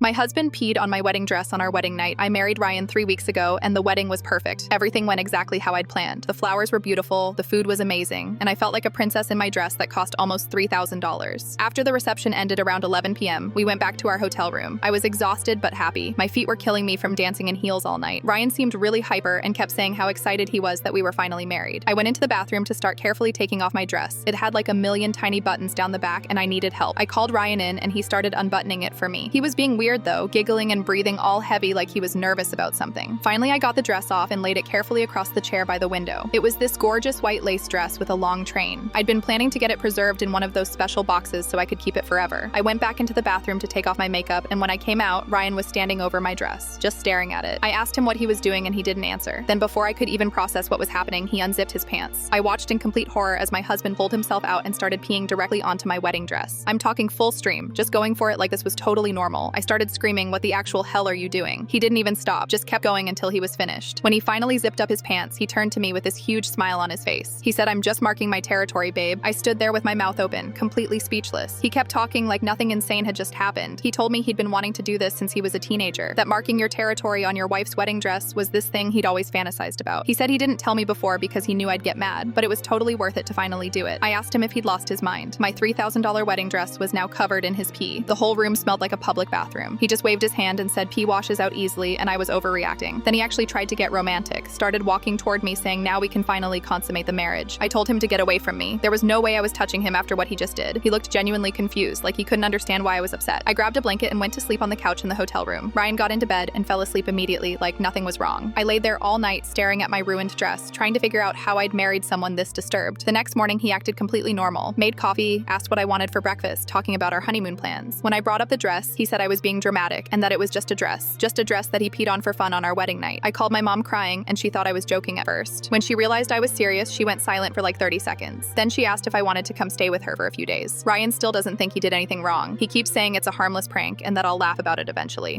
My husband peed on my wedding dress on our wedding night. I married Ryan 3 weeks ago, and the wedding was perfect. Everything went exactly how I'd planned. The flowers were beautiful, the food was amazing, and I felt like a princess in my dress that cost almost $3,000. After the reception ended around 11 p.m., we went back to our hotel room. I was exhausted but happy. My feet were killing me from dancing in heels all night. Ryan seemed really hyper and kept saying how excited he was that we were finally married. I went into the bathroom to start carefully taking off my dress. It had like a million tiny buttons down the back, and I needed help. I called Ryan in, and he started unbuttoning it for me. He was being weird though, giggling and breathing all heavy like he was nervous about something. Finally, I got the dress off and laid it carefully across the chair by the window. It was this gorgeous white lace dress with a long train. I'd been planning to get it preserved in one of those special boxes so I could keep it forever. I went back into the bathroom to take off my makeup, and when I came out, Ryan was standing over my dress, just staring at it. I asked him what he was doing, and he didn't answer. Then before I could even process what was happening, he unzipped his pants. I watched in complete horror as my husband pulled himself out and started peeing directly onto my wedding dress. I'm talking full stream, just going for it like this was totally normal. I started screaming, "What the actual hell are you doing?" He didn't even stop, just kept going until he was finished. When he finally zipped up his pants, he turned to me with this huge smile on his face. He said, "I'm just marking my territory, babe." I stood there with my mouth open, completely speechless. He kept talking like nothing insane had just happened. He told me he'd been wanting to do this since he was a teenager, that marking your territory on your wife's wedding dress was this thing he'd always fantasized about. He said he didn't tell me before because he knew I'd get mad, but it was totally worth it to finally do it. I asked him if he'd lost his mind. My $3,000 wedding dress was now covered in his pee. The whole room smelled like a public bathroom. He just waved his hand and said pee washes out easily, and I was overreacting. Then he actually tried to get romantic, started walking toward me saying now we can finally consummate the marriage. I told him to get away from me. There was no way I was touching him after what he just did. He looked genuinely confused, like he couldn't understand why I was upset. I grabbed a blanket and went to sleep on the couch in the hotel room. Ryan got into bed and fell asleep immediately, like nothing was wrong. I laid there all night staring at my ruined dress, trying to figure out how I'd married someone this disturbed. The next morning he acted completely normal, made coffee, asked what I wanted for breakfast, talking about our honeymoon plans. When I brought up the dress, he said I was being dramatic and that it was just a dress that he peed on for fun on our wedding night. I called my mom crying, and she thought I was joking at first. When she realized I was serious, she went silent for like 30 seconds. Then she asked if I wanted to come stay with her for a few days. Ryan still doesn't think he did anything wrong. He keeps saying it's a harmless prank and that I'll laugh about it eventually.